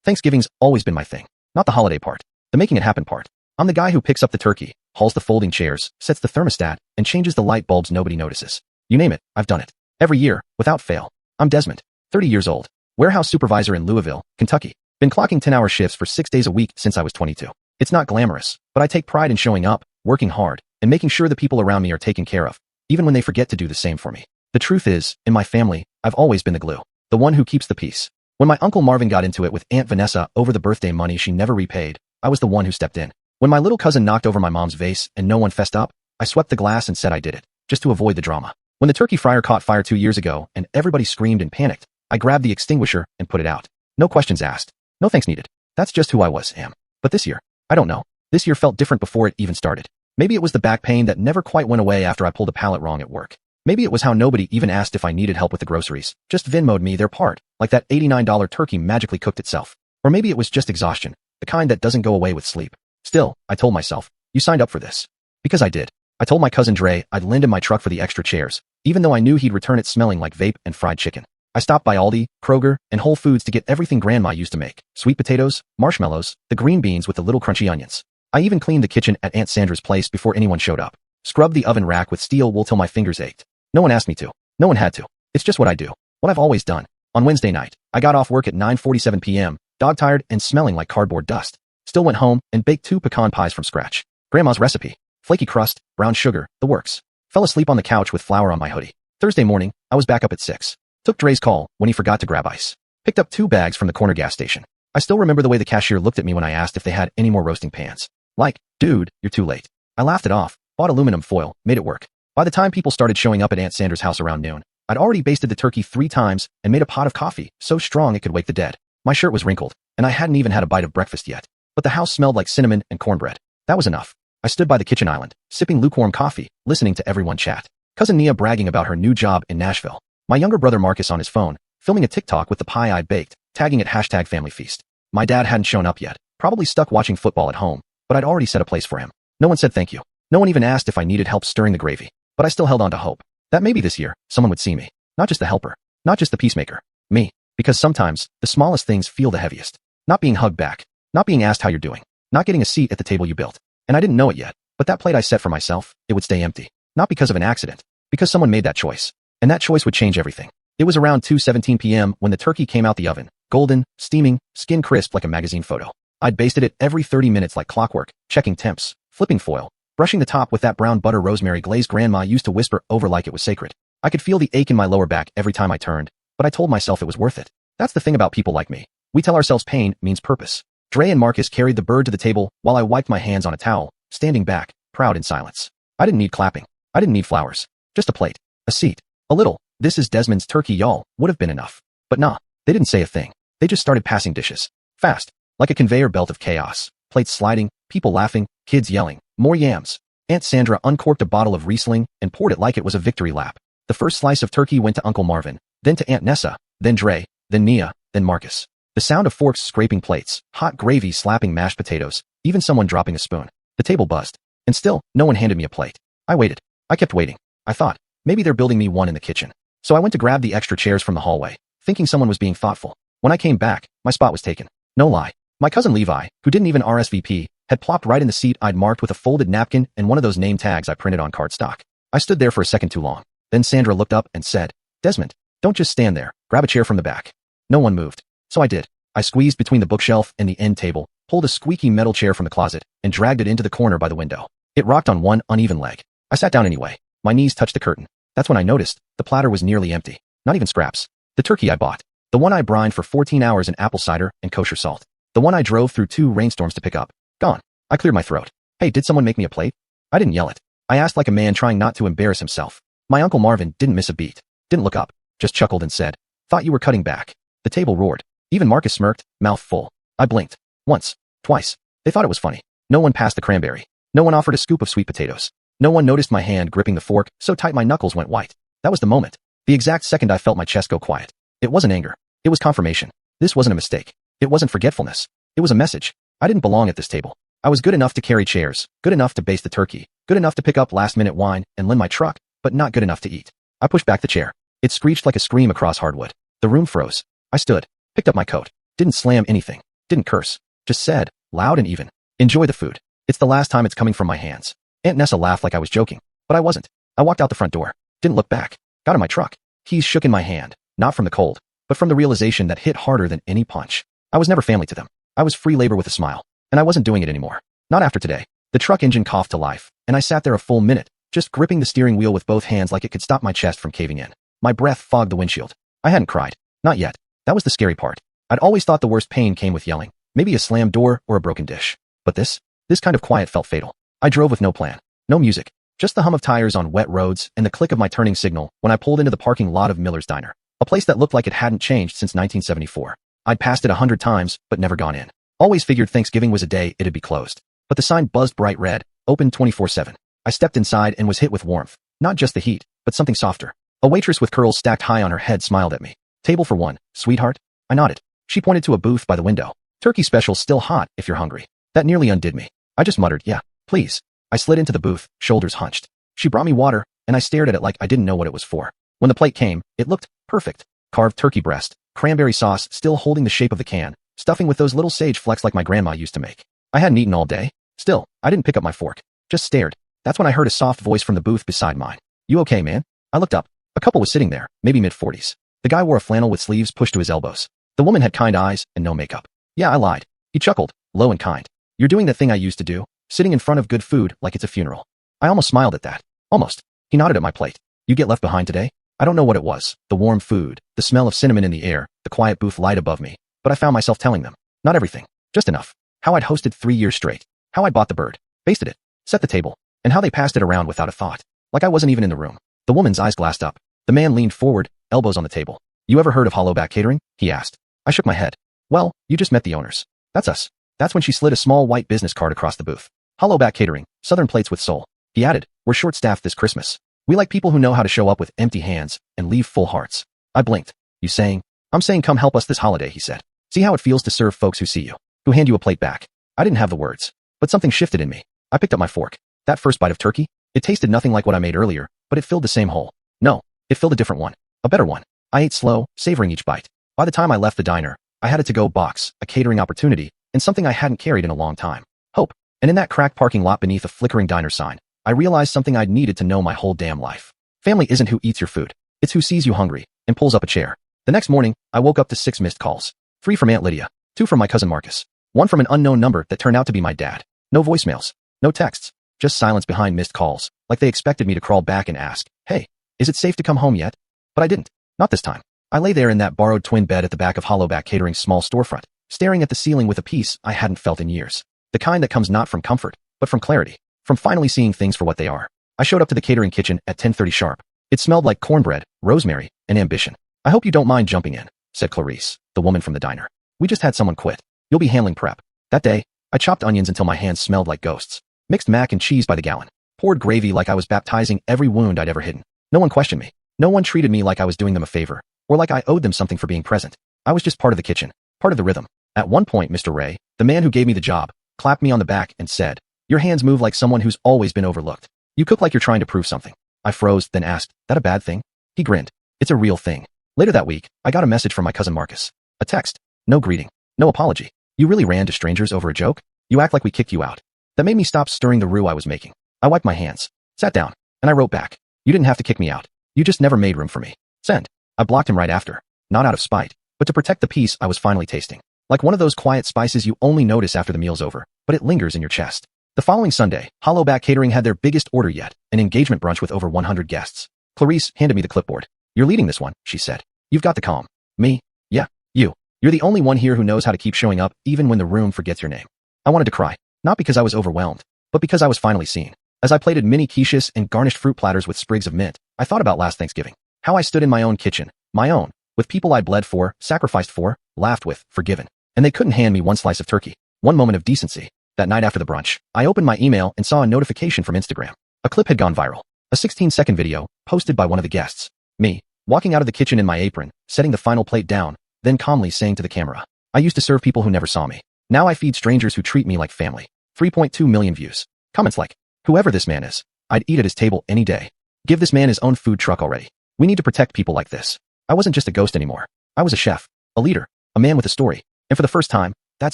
Thanksgiving's always been my thing. Not the holiday part. The making it happen part. I'm the guy who picks up the turkey, hauls the folding chairs, sets the thermostat, and changes the light bulbs nobody notices. You name it, I've done it. Every year, without fail. I'm Desmond, 30 years old. Warehouse supervisor in Louisville, Kentucky. Been clocking 10-hour shifts for 6 days a week since I was 22. It's not glamorous, but I take pride in showing up, working hard, and making sure the people around me are taken care of, even when they forget to do the same for me. The truth is, in my family, I've always been the glue. The one who keeps the peace. When my Uncle Marvin got into it with Aunt Vanessa over the birthday money she never repaid, I was the one who stepped in. When my little cousin knocked over my mom's vase and no one fessed up, I swept the glass and said I did it, just to avoid the drama. When the turkey fryer caught fire 2 years ago and everybody screamed and panicked, I grabbed the extinguisher and put it out. No questions asked. No thanks needed. That's just who I am. But this year, I don't know. This year felt different before it even started. Maybe it was the back pain that never quite went away after I pulled a pallet wrong at work. Maybe it was how nobody even asked if I needed help with the groceries, just Venmo'd me their part, like that $89 turkey magically cooked itself. Or maybe it was just exhaustion, the kind that doesn't go away with sleep. Still, I told myself, you signed up for this. Because I did. I told my cousin Dre I'd lend him my truck for the extra chairs, even though I knew he'd return it smelling like vape and fried chicken. I stopped by Aldi, Kroger, and Whole Foods to get everything Grandma used to make. Sweet potatoes, marshmallows, the green beans with the little crunchy onions. I even cleaned the kitchen at Aunt Sandra's place before anyone showed up. Scrubbed the oven rack with steel wool till my fingers ached. No one asked me to. No one had to. It's just what I do. What I've always done. On Wednesday night, I got off work at 9:47 p.m., dog-tired and smelling like cardboard dust. Still went home and baked 2 pecan pies from scratch. Grandma's recipe. Flaky crust, brown sugar, the works. Fell asleep on the couch with flour on my hoodie. Thursday morning, I was back up at 6. Took Dre's call when he forgot to grab ice. Picked up 2 bags from the corner gas station. I still remember the way the cashier looked at me when I asked if they had any more roasting pans. Like, dude, you're too late. I laughed it off, bought aluminum foil, made it work. By the time people started showing up at Aunt Sandra's house around noon, I'd already basted the turkey 3 times and made a pot of coffee so strong it could wake the dead. My shirt was wrinkled, and I hadn't even had a bite of breakfast yet. But the house smelled like cinnamon and cornbread. That was enough. I stood by the kitchen island, sipping lukewarm coffee, listening to everyone chat. Cousin Nia bragging about her new job in Nashville. My younger brother Marcus on his phone, filming a TikTok with the pie I'd baked, tagging it #FamilyFeast. My dad hadn't shown up yet, probably stuck watching football at home, but I'd already set a place for him. No one said thank you. No one even asked if I needed help stirring the gravy. But I still held on to hope that maybe this year, someone would see me. Not just the helper. Not just the peacemaker. Me. Because sometimes, the smallest things feel the heaviest. Not being hugged back. Not being asked how you're doing. Not getting a seat at the table you built. And I didn't know it yet, but that plate I set for myself, it would stay empty. Not because of an accident. Because someone made that choice. And that choice would change everything. It was around 2:17 p.m. when the turkey came out the oven. Golden, steaming, skin crisp like a magazine photo. I'd basted it every 30 minutes like clockwork, checking temps, flipping foil, brushing the top with that brown butter rosemary glaze Grandma used to whisper over like it was sacred. I could feel the ache in my lower back every time I turned, but I told myself it was worth it. That's the thing about people like me. We tell ourselves pain means purpose. Dre and Marcus carried the bird to the table while I wiped my hands on a towel, standing back, proud in silence. I didn't need clapping. I didn't need flowers. Just a plate. A seat. A little, "This is Desmond's turkey, y'all," would have been enough. But nah, they didn't say a thing. They just started passing dishes. Fast. Like a conveyor belt of chaos. Plates sliding, people laughing, kids yelling. More yams. Aunt Sandra uncorked a bottle of Riesling and poured it like it was a victory lap. The first slice of turkey went to Uncle Marvin, then to Aunt Nessa, then Dre, then Nia, then Marcus. The sound of forks scraping plates, hot gravy slapping mashed potatoes, even someone dropping a spoon. The table buzzed. And still, no one handed me a plate. I waited. I kept waiting. I thought, maybe they're building me one in the kitchen. So I went to grab the extra chairs from the hallway, thinking someone was being thoughtful. When I came back, my spot was taken. No lie. My cousin Levi, who didn't even RSVP, had plopped right in the seat I'd marked with a folded napkin and one of those name tags I printed on cardstock. I stood there for a second too long. Then Sandra looked up and said, "Desmond, don't just stand there. Grab a chair from the back." No one moved. So I did. I squeezed between the bookshelf and the end table, pulled a squeaky metal chair from the closet, and dragged it into the corner by the window. It rocked on one uneven leg. I sat down anyway. My knees touched the curtain. That's when I noticed the platter was nearly empty. Not even scraps. The turkey I bought. The one I brined for 14 hours in apple cider and kosher salt. The one I drove through 2 rainstorms to pick up. Gone. I cleared my throat. "Hey, did someone make me a plate?" I didn't yell it. I asked like a man trying not to embarrass himself. My Uncle Marvin didn't miss a beat. Didn't look up. Just chuckled and said, "Thought you were cutting back." The table roared. Even Marcus smirked, mouth full. I blinked. Once. Twice. They thought it was funny. No one passed the cranberry. No one offered a scoop of sweet potatoes. No one noticed my hand gripping the fork so tight my knuckles went white. That was the moment. The exact second I felt my chest go quiet. It wasn't anger. It was confirmation. This wasn't a mistake. It wasn't forgetfulness. It was a message. I didn't belong at this table. I was good enough to carry chairs, good enough to baste the turkey, good enough to pick up last-minute wine and lend my truck, but not good enough to eat. I pushed back the chair. It screeched like a scream across hardwood. The room froze. I stood, picked up my coat, didn't slam anything, Didn't curse. Just said, loud and even, enjoy the food. It's the last time it's coming from my hands. Aunt Nessa laughed like I was joking, but I wasn't. I walked out the front door. Didn't look back. Got in my truck. Keys shook in my hand, not from the cold, but from the realization that hit harder than any punch. I was never family to them. I was free labor with a smile, and I wasn't doing it anymore. Not after today. The truck engine coughed to life, and I sat there a full minute, just gripping the steering wheel with both hands like it could stop my chest from caving in. My breath fogged the windshield. I hadn't cried. Not yet. That was the scary part. I'd always thought the worst pain came with yelling, maybe a slammed door or a broken dish. But this kind of quiet felt fatal. I drove with no plan, no music, just the hum of tires on wet roads and the click of my turning signal when I pulled into the parking lot of Miller's Diner, a place that looked like it hadn't changed since 1974. I'd passed it 100 times, but never gone in. Always figured Thanksgiving was a day it'd be closed. But the sign buzzed bright red, open 24/7. I stepped inside and was hit with warmth, not just the heat, but something softer. A waitress with curls stacked high on her head smiled at me. Table for one, sweetheart? I nodded. She pointed to a booth by the window. Turkey special still hot if you're hungry. That nearly undid me. I just muttered, yeah, please. I slid into the booth, shoulders hunched. She brought me water, and I stared at it like I didn't know what it was for. When the plate came, it looked perfect. Carved turkey breast, cranberry sauce still holding the shape of the can, stuffing with those little sage flecks like my grandma used to make. I hadn't eaten all day. Still, I didn't pick up my fork. Just stared. That's when I heard a soft voice from the booth beside mine. You okay, man? I looked up. A couple was sitting there, maybe mid-40s. The guy wore a flannel with sleeves pushed to his elbows. The woman had kind eyes and no makeup. Yeah, I lied. He chuckled, low and kind. You're doing the thing I used to do, sitting in front of good food like it's a funeral. I almost smiled at that. Almost. He nodded at my plate. You get left behind today? I don't know what it was. The warm food, the smell of cinnamon in the air, the quiet booth light above me. But I found myself telling them. Not everything. Just enough. How I'd hosted 3 years straight. How I'd bought the bird. Basted it. Set the table. And how they passed it around without a thought. Like I wasn't even in the room. The woman's eyes glassed up. The man leaned forward, elbows on the table. You ever heard of Hollowback Catering? He asked. I shook my head. Well, you just met the owners. That's us. That's when she slid a small white business card across the booth. Hollowback Catering, Southern Plates with Soul. He added, we're short-staffed this Christmas. We like people who know how to show up with empty hands and leave full hearts. I blinked. You saying? I'm saying come help us this holiday, he said. See how it feels to serve folks who see you, who hand you a plate back. I didn't have the words, but something shifted in me. I picked up my fork. That first bite of turkey, it tasted nothing like what I made earlier, but it filled the same hole. No, it filled a different one. A better one. I ate slow, savoring each bite. By the time I left the diner, I had a to-go box, a catering opportunity, and something I hadn't carried in a long time. Hope. And in that cracked parking lot beneath a flickering diner sign, I realized something I'd needed to know my whole damn life. Family isn't who eats your food. It's who sees you hungry and pulls up a chair. The next morning, I woke up to 6 missed calls. 3 from Aunt Lydia, 2 from my cousin Marcus, 1 from an unknown number that turned out to be my dad. No voicemails, no texts, just silence behind missed calls, like they expected me to crawl back and ask, hey, is it safe to come home yet? But I didn't. Not this time. I lay there in that borrowed twin bed at the back of Hollowback Catering's small storefront, staring at the ceiling with a peace I hadn't felt in years. The kind that comes not from comfort, but from clarity, from finally seeing things for what they are. I showed up to the catering kitchen at 10:30 sharp. It smelled like cornbread, rosemary, and ambition. I hope you don't mind jumping in, said Clarice, the woman from the diner. We just had someone quit. You'll be handling prep. That day, I chopped onions until my hands smelled like ghosts. Mixed mac and cheese by the gallon. Poured gravy like I was baptizing every wound I'd ever hidden. No one questioned me. No one treated me like I was doing them a favor, or like I owed them something for being present. I was just part of the kitchen, part of the rhythm. At one point, Mr. Ray, the man who gave me the job, clapped me on the back and said, your hands move like someone who's always been overlooked. You cook like you're trying to prove something. I froze, then asked, that a bad thing? He grinned. It's a real thing. Later that week, I got a message from my cousin Marcus. A text. No greeting. No apology. You really ran to strangers over a joke? You act like we kicked you out. That made me stop stirring the roux I was making. I wiped my hands, sat down, and I wrote back. You didn't have to kick me out. You just never made room for me. Send. I blocked him right after. Not out of spite, but to protect the peace I was finally tasting. Like one of those quiet spices you only notice after the meal's over, but it lingers in your chest. The following Sunday, Hollowback Catering had their biggest order yet, an engagement brunch with over 100 guests. Clarice handed me the clipboard. You're leading this one, she said. You've got the calm. Me? Yeah, you. You're the only one here who knows how to keep showing up even when the room forgets your name. I wanted to cry, not because I was overwhelmed, but because I was finally seen. As I plated mini quiches and garnished fruit platters with sprigs of mint, I thought about last Thanksgiving. How I stood in my own kitchen, my own, with people I'd bled for, sacrificed for, laughed with, forgiven. And they couldn't hand me one slice of turkey, one moment of decency. That night after the brunch, I opened my email and saw a notification from Instagram. A clip had gone viral. A 16-second video, posted by one of the guests. Me, walking out of the kitchen in my apron, setting the final plate down, then calmly saying to the camera, I used to serve people who never saw me. Now I feed strangers who treat me like family. 3.2 million views. Comments like, whoever this man is, I'd eat at his table any day. Give this man his own food truck already. We need to protect people like this. I wasn't just a ghost anymore. I was a chef, a leader, a man with a story. And for the first time, that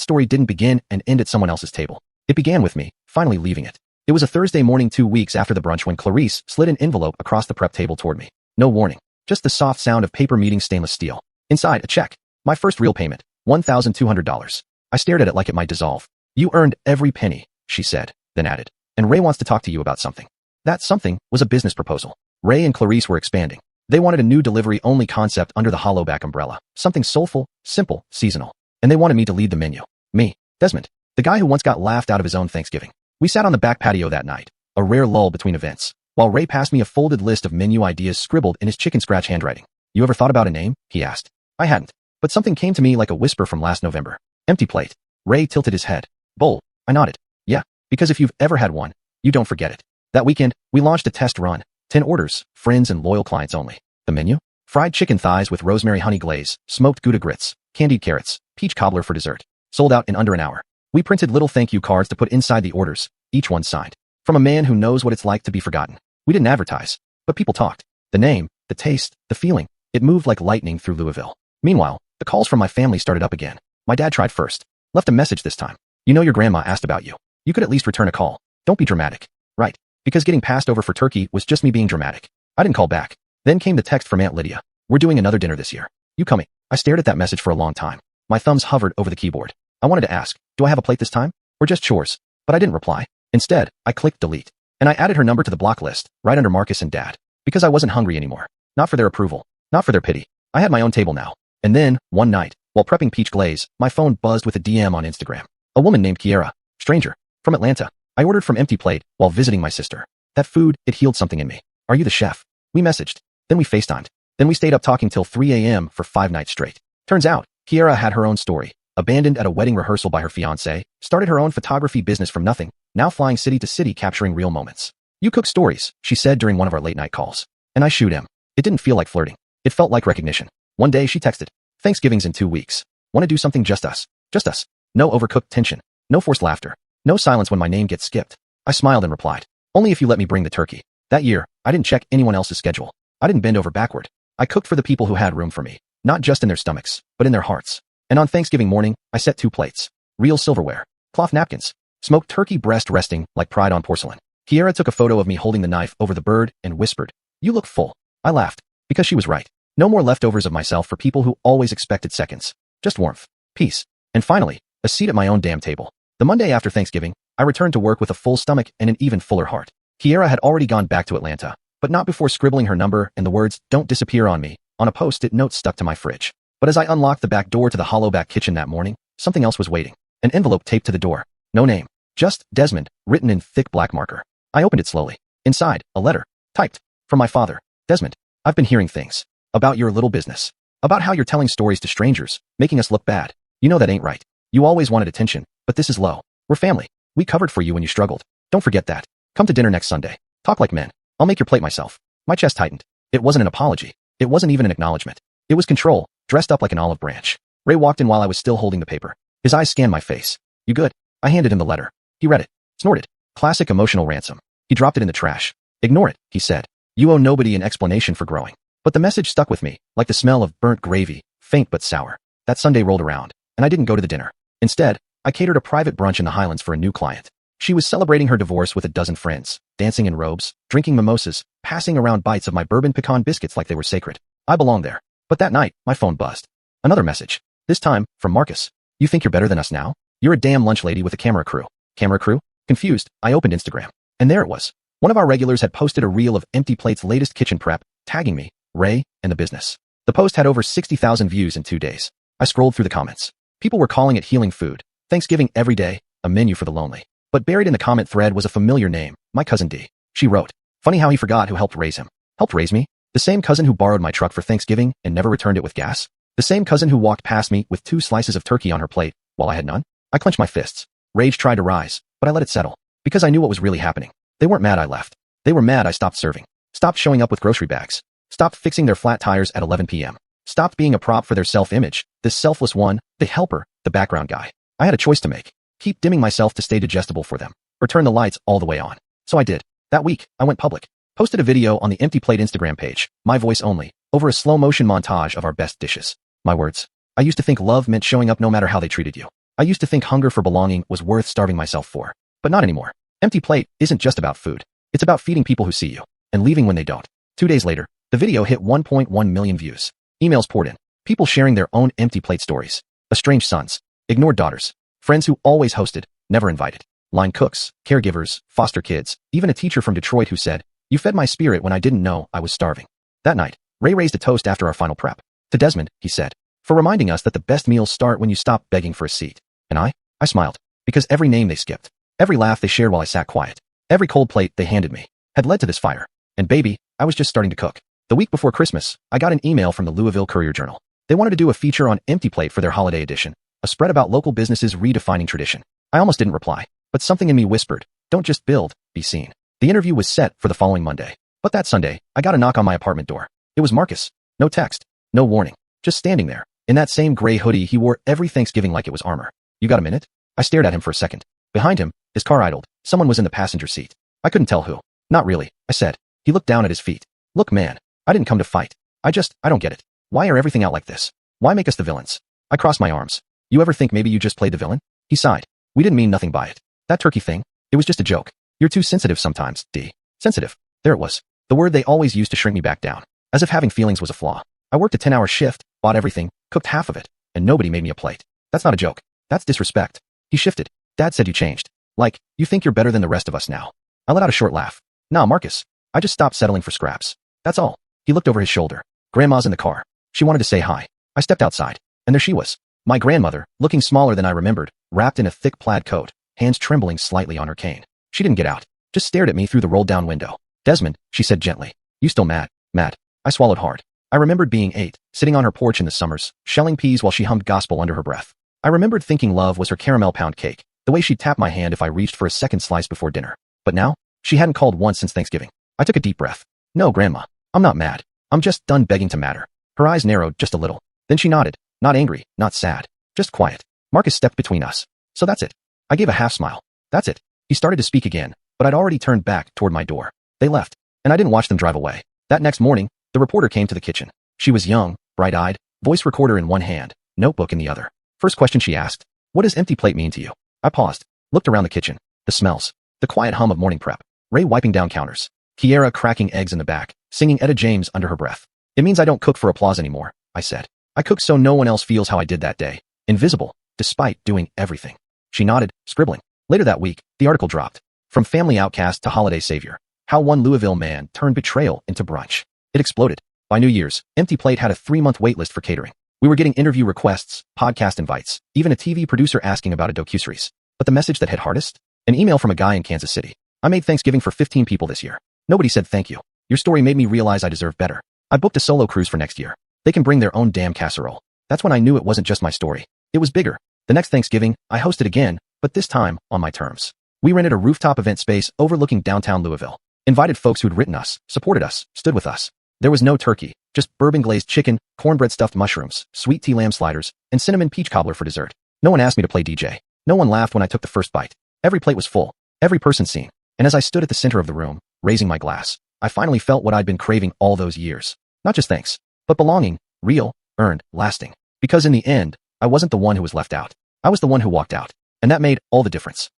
story didn't begin and end at someone else's table. It began with me, finally leaving it. It was a Thursday morning 2 weeks after the brunch when Clarice slid an envelope across the prep table toward me. No warning, just the soft sound of paper meeting stainless steel. Inside, a check. My first real payment, $1,200. I stared at it like it might dissolve. You earned every penny, she said, then added. And Ray wants to talk to you about something. That something was a business proposal. Ray and Clarice were expanding. They wanted a new delivery-only concept under the Hollowback umbrella. Something soulful, simple, seasonal. And they wanted me to lead the menu. Me, Desmond, the guy who once got laughed out of his own Thanksgiving. We sat on the back patio that night, a rare lull between events, while Ray passed me a folded list of menu ideas scribbled in his chicken scratch handwriting. You ever thought about a name? He asked. I hadn't. But something came to me like a whisper from last November. Empty plate. Ray tilted his head. Bowl. I nodded. Yeah, because if you've ever had one, you don't forget it. That weekend, we launched a test run. 10 orders, friends and loyal clients only. The menu? Fried chicken thighs with rosemary honey glaze, smoked Gouda grits, candied carrots, peach cobbler for dessert. Sold out in under an hour. We printed little thank you cards to put inside the orders, each one signed. From a man who knows what it's like to be forgotten. We didn't advertise, but people talked. The name, the taste, the feeling. It moved like lightning through Louisville. Meanwhile, the calls from my family started up again. My dad tried first. Left a message this time. You know your grandma asked about you. You could at least return a call. Don't be dramatic. Right. Because getting passed over for turkey was just me being dramatic. I didn't call back. Then came the text from Aunt Lydia. We're doing another dinner this year. You coming? I stared at that message for a long time. My thumbs hovered over the keyboard. I wanted to ask, do I have a plate this time? Or just chores? But I didn't reply. Instead, I clicked delete. And I added her number to the block list, right under Marcus and Dad. Because I wasn't hungry anymore. Not for their approval. Not for their pity. I had my own table now. And then, one night, while prepping peach glaze, my phone buzzed with a DM on Instagram. A woman named Kiera. Stranger. From Atlanta. I ordered from Empty Plate while visiting my sister. That food, it healed something in me. Are you the chef? We messaged. Then we FaceTimed. Then we stayed up talking till 3 a.m. for 5 nights straight. Turns out, Kiera had her own story. Abandoned at a wedding rehearsal by her fiancé, started her own photography business from nothing, now flying city to city capturing real moments. You cook stories, she said during one of our late night calls. And I shoot him. It didn't feel like flirting. It felt like recognition. One day she texted. Thanksgiving's in 2 weeks. Want to do something just us. Just us. No overcooked tension. No forced laughter. No silence when my name gets skipped. I smiled and replied. Only if you let me bring the turkey. That year, I didn't check anyone else's schedule. I didn't bend over backward. I cooked for the people who had room for me. Not just in their stomachs, but in their hearts. And on Thanksgiving morning, I set 2 plates. Real silverware. Cloth napkins. Smoked turkey breast resting like pride on porcelain. Kiera took a photo of me holding the knife over the bird and whispered, you look full. I laughed. Because she was right. No more leftovers of myself for people who always expected seconds. Just warmth. Peace. And finally, a seat at my own damn table. The Monday after Thanksgiving, I returned to work with a full stomach and an even fuller heart. Kiera had already gone back to Atlanta, but not before scribbling her number and the words, don't disappear on me, on a post-it note stuck to my fridge. But as I unlocked the back door to the Hollowback kitchen that morning, something else was waiting. An envelope taped to the door. No name. Just Desmond, written in thick black marker. I opened it slowly. Inside, a letter. Typed. From my father. Desmond, I've been hearing things. About your little business. About how you're telling stories to strangers, making us look bad. You know that ain't right. You always wanted attention, but this is low. We're family. We covered for you when you struggled. Don't forget that. Come to dinner next Sunday. Talk like men. I'll make your plate myself. My chest tightened. It wasn't an apology. It wasn't even an acknowledgement. It was control, dressed up like an olive branch. Ray walked in while I was still holding the paper. His eyes scanned my face. You good? I handed him the letter. He read it. Snorted. Classic emotional ransom. He dropped it in the trash. Ignore it, he said. You owe nobody an explanation for growing. But the message stuck with me, like the smell of burnt gravy, faint but sour. That Sunday rolled around, and I didn't go to the dinner. Instead, I catered a private brunch in the Highlands for a new client. She was celebrating her divorce with a dozen friends, dancing in robes, drinking mimosas, passing around bites of my bourbon pecan biscuits like they were sacred. I belonged there. But that night, my phone buzzed. Another message. This time, from Marcus. You think you're better than us now? You're a damn lunch lady with a camera crew. Camera crew? Confused, I opened Instagram. And there it was. One of our regulars had posted a reel of Empty Plate's latest kitchen prep, tagging me, Ray, and the business. The post had over 60,000 views in 2 days. I scrolled through the comments. People were calling it healing food, Thanksgiving every day, a menu for the lonely. But buried in the comment thread was a familiar name, my cousin D. She wrote, funny how he forgot who helped raise him. Helped raise me? The same cousin who borrowed my truck for Thanksgiving and never returned it with gas? The same cousin who walked past me with 2 slices of turkey on her plate, while I had none? I clenched my fists. Rage tried to rise, but I let it settle. Because I knew what was really happening. They weren't mad I left. They were mad I stopped serving. Stopped showing up with grocery bags. Stopped fixing their flat tires at 11 p.m. Stopped being a prop for their self-image, this selfless one, the helper, the background guy. I had a choice to make. Keep dimming myself to stay digestible for them, or turn the lights all the way on. So I did. That week, I went public. Posted a video on the Empty Plate Instagram page, my voice only, over a slow-motion montage of our best dishes. My words. I used to think love meant showing up no matter how they treated you. I used to think hunger for belonging was worth starving myself for. But not anymore. Empty plate isn't just about food. It's about feeding people who see you and leaving when they don't. 2 days later, the video hit 1.1 million views. Emails poured in. People sharing their own empty plate stories. Estranged sons. Ignored daughters. Friends who always hosted, never invited. Line cooks, caregivers, foster kids, even a teacher from Detroit who said, "You fed my spirit when I didn't know I was starving." That night, Ray raised a toast after our final prep. To Desmond, he said, "For reminding us that the best meals start when you stop begging for a seat." And I smiled. Because every name they skipped, every laugh they shared while I sat quiet, every cold plate they handed me, had led to this fire. And baby, I was just starting to cook. The week before Christmas, I got an email from the Louisville Courier-Journal. They wanted to do a feature on Empty Plate for their holiday edition, a spread about local businesses redefining tradition. I almost didn't reply, but something in me whispered, "Don't just build, be seen." The interview was set for the following Monday. But that Sunday, I got a knock on my apartment door. It was Marcus. No text, no warning, just standing there. In that same gray hoodie he wore every Thanksgiving like it was armor. "You got a minute?" I stared at him for a second. Behind him, his car idled. Someone was in the passenger seat. I couldn't tell who. "Not really," I said. He looked down at his feet. "Look, man, I didn't come to fight. I don't get it. Why are everything out like this? Why make us the villains?" I crossed my arms. "You ever think maybe you just played the villain?" He sighed. "We didn't mean nothing by it. That turkey thing, it was just a joke. You're too sensitive sometimes, D." Sensitive. There it was. The word they always used to shrink me back down. As if having feelings was a flaw. I worked a 10-hour shift, bought everything, cooked half of it, and nobody made me a plate. That's not a joke. That's disrespect. He shifted. "Dad said you changed. Like, you think you're better than the rest of us now." I let out a short laugh. "Nah, Marcus. I just stopped settling for scraps. That's all." He looked over his shoulder. "Grandma's in the car. She wanted to say hi." I stepped outside, and there she was. My grandmother, looking smaller than I remembered, wrapped in a thick plaid coat, hands trembling slightly on her cane. She didn't get out, just stared at me through the rolled-down window. "Desmond," she said gently. "You still mad?" "Mad." I swallowed hard. I remembered being 8, sitting on her porch in the summers, shelling peas while she hummed gospel under her breath. I remembered thinking love was her caramel pound cake, the way she'd tap my hand if I reached for a second slice before dinner. But now, she hadn't called once since Thanksgiving. I took a deep breath. "No, Grandma. I'm not mad. I'm just done begging to matter." Her eyes narrowed just a little. Then she nodded. Not angry, not sad. Just quiet. Marcus stepped between us. "So that's it." I gave a half smile. "That's it." He started to speak again, but I'd already turned back toward my door. They left, and I didn't watch them drive away. That next morning, the reporter came to the kitchen. She was young, bright-eyed, voice recorder in one hand, notebook in the other. First question she asked, "What does empty plate mean to you?" I paused, looked around the kitchen. The smells. The quiet hum of morning prep. Ray wiping down counters. Kiera cracking eggs in the back, singing Etta James under her breath. "It means I don't cook for applause anymore," I said. "I cook so no one else feels how I did that day. Invisible, despite doing everything." She nodded, scribbling. Later that week, the article dropped. From family outcast to holiday savior. How one Louisville man turned betrayal into brunch. It exploded. By New Year's, Empty Plate had a 3-month waitlist for catering. We were getting interview requests, podcast invites, even a TV producer asking about a docuseries. But the message that hit hardest? An email from a guy in Kansas City. "I made Thanksgiving for 15 people this year. Nobody said thank you. Your story made me realize I deserve better. I booked a solo cruise for next year. They can bring their own damn casserole." That's when I knew it wasn't just my story. It was bigger. The next Thanksgiving, I hosted again, but this time, on my terms. We rented a rooftop event space overlooking downtown Louisville. Invited folks who'd written us, supported us, stood with us. There was no turkey, just bourbon-glazed chicken, cornbread stuffed mushrooms, sweet tea lamb sliders, and cinnamon peach cobbler for dessert. No one asked me to play DJ. No one laughed when I took the first bite. Every plate was full, every person seen. And as I stood at the center of the room, raising my glass, I finally felt what I'd been craving all those years. Not just thanks, but belonging, real, earned, lasting. Because in the end, I wasn't the one who was left out. I was the one who walked out. And that made all the difference.